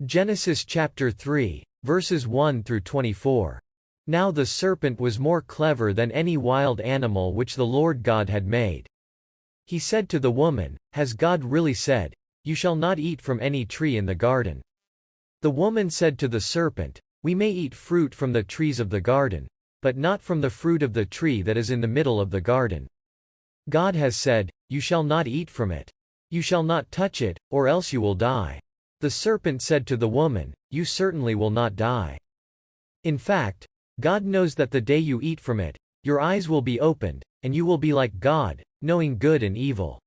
Genesis chapter 3, verses 1 through 24. Now the serpent was more clever than any wild animal which the Lord God had made. He said to the woman, "Has God really said, 'You shall not eat from any tree in the garden'?" The woman said to the serpent, "We may eat fruit from the trees of the garden, but not from the fruit of the tree that is in the middle of the garden. God has said, 'You shall not eat from it. You shall not touch it, or else you will die.'" The serpent said to the woman, "You certainly will not die. In fact, God knows that the day you eat from it, your eyes will be opened, and you will be like God, knowing good and evil."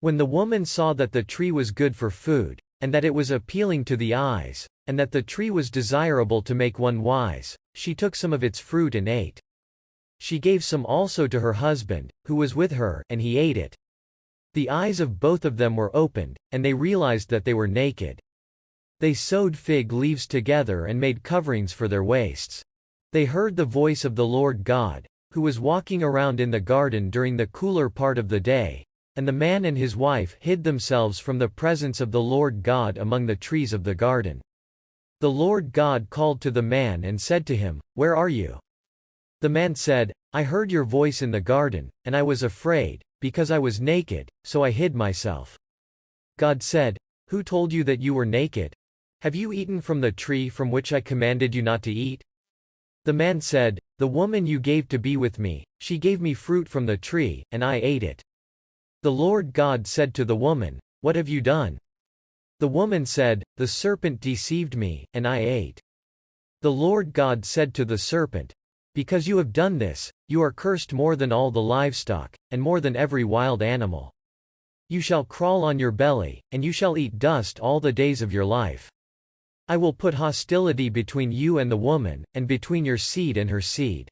When the woman saw that the tree was good for food, and that it was appealing to the eyes, and that the tree was desirable to make one wise, she took some of its fruit and ate. She gave some also to her husband, who was with her, and he ate it. The eyes of both of them were opened, and they realized that they were naked. They sewed fig leaves together and made coverings for their waists. They heard the voice of the Lord God, who was walking around in the garden during the cooler part of the day, and the man and his wife hid themselves from the presence of the Lord God among the trees of the garden. The Lord God called to the man and said to him, "Where are you?" The man said, "I heard your voice in the garden, and I was afraid, because I was naked, so I hid myself." God said, "Who told you that you were naked? Have you eaten from the tree from which I commanded you not to eat?" The man said, "The woman you gave to be with me, she gave me fruit from the tree, and I ate it." The Lord God said to the woman, "What have you done?" The woman said, "The serpent deceived me, and I ate." The Lord God said to the serpent, "Because you have done this, you are cursed more than all the livestock, and more than every wild animal. You shall crawl on your belly, and you shall eat dust all the days of your life. I will put hostility between you and the woman, and between your seed and her seed.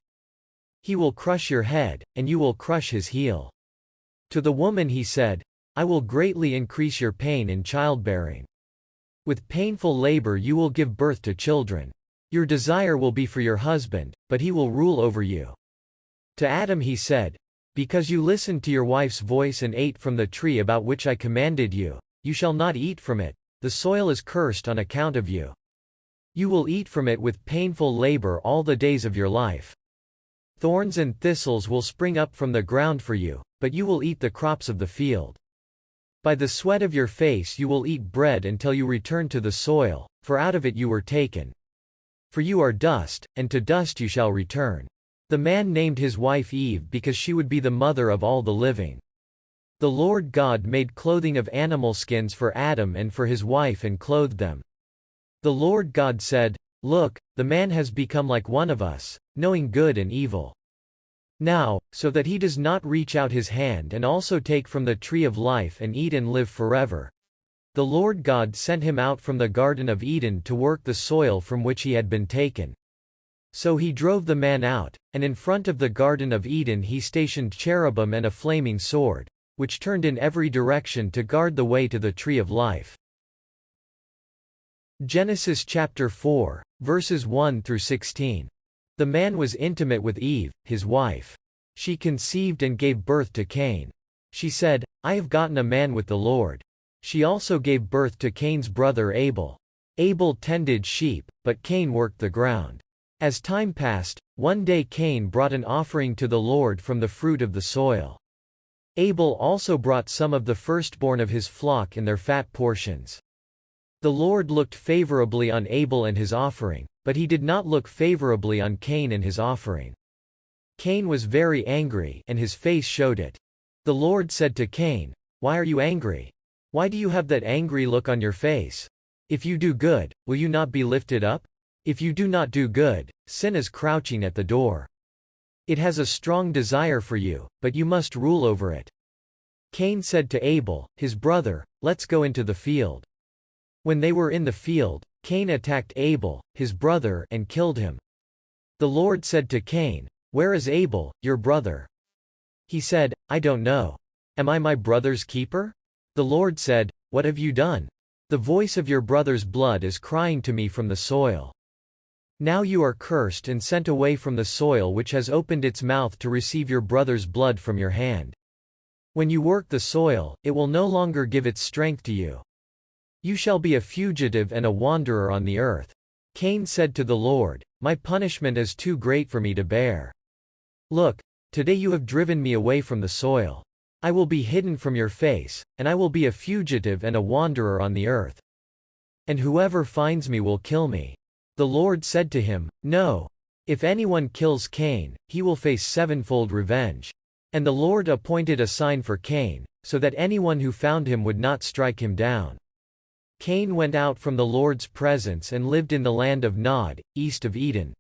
He will crush your head, and you will crush his heel." To the woman he said, "I will greatly increase your pain in childbearing. With painful labor you will give birth to children. Your desire will be for your husband, but he will rule over you." To Adam he said, "Because you listened to your wife's voice and ate from the tree about which I commanded you, you shall not eat from it. The soil is cursed on account of you. You will eat from it with painful labor all the days of your life. Thorns and thistles will spring up from the ground for you, but you will eat the crops of the field. By the sweat of your face you will eat bread until you return to the soil, for out of it you were taken. For you are dust, and to dust you shall return." The man named his wife Eve because she would be the mother of all the living. The Lord God made clothing of animal skins for Adam and for his wife and clothed them. The Lord God said, "Look, the man has become like one of us, knowing good and evil. Now, so that he does not reach out his hand and also take from the tree of life and eat and live forever." The Lord God sent him out from the Garden of Eden to work the soil from which he had been taken. So he drove the man out, and in front of the Garden of Eden he stationed cherubim and a flaming sword, which turned in every direction to guard the way to the tree of life. Genesis chapter 4, verses 1 through 16. The man was intimate with Eve, his wife. She conceived and gave birth to Cain. She said, "I have gotten a man with the Lord." She also gave birth to Cain's brother Abel. Abel tended sheep, but Cain worked the ground. As time passed, one day Cain brought an offering to the Lord from the fruit of the soil. Abel also brought some of the firstborn of his flock in their fat portions. The Lord looked favorably on Abel and his offering, but he did not look favorably on Cain and his offering. Cain was very angry, and his face showed it. The Lord said to Cain, "Why are you angry? Why do you have that angry look on your face? If you do good, will you not be lifted up? If you do not do good, sin is crouching at the door. It has a strong desire for you, but you must rule over it." Cain said to Abel, his brother, "Let's go into the field." When they were in the field, Cain attacked Abel, his brother, and killed him. The Lord said to Cain, "Where is Abel, your brother?" He said, "I don't know. Am I my brother's keeper?" The Lord said, "What have you done? The voice of your brother's blood is crying to me from the soil. Now you are cursed and sent away from the soil which has opened its mouth to receive your brother's blood from your hand. When you work the soil, it will no longer give its strength to you. You shall be a fugitive and a wanderer on the earth. Cain said to the Lord, My punishment is too great for me to bear. Look, today you have driven me away from the soil. I will be hidden from your face, and I will be a fugitive and a wanderer on the earth. And whoever finds me will kill me. The Lord said to him, No. If anyone kills Cain, he will face sevenfold revenge. And the Lord appointed a sign for Cain, so that anyone who found him would not strike him down. Cain went out from the Lord's presence and lived in the land of Nod, east of Eden.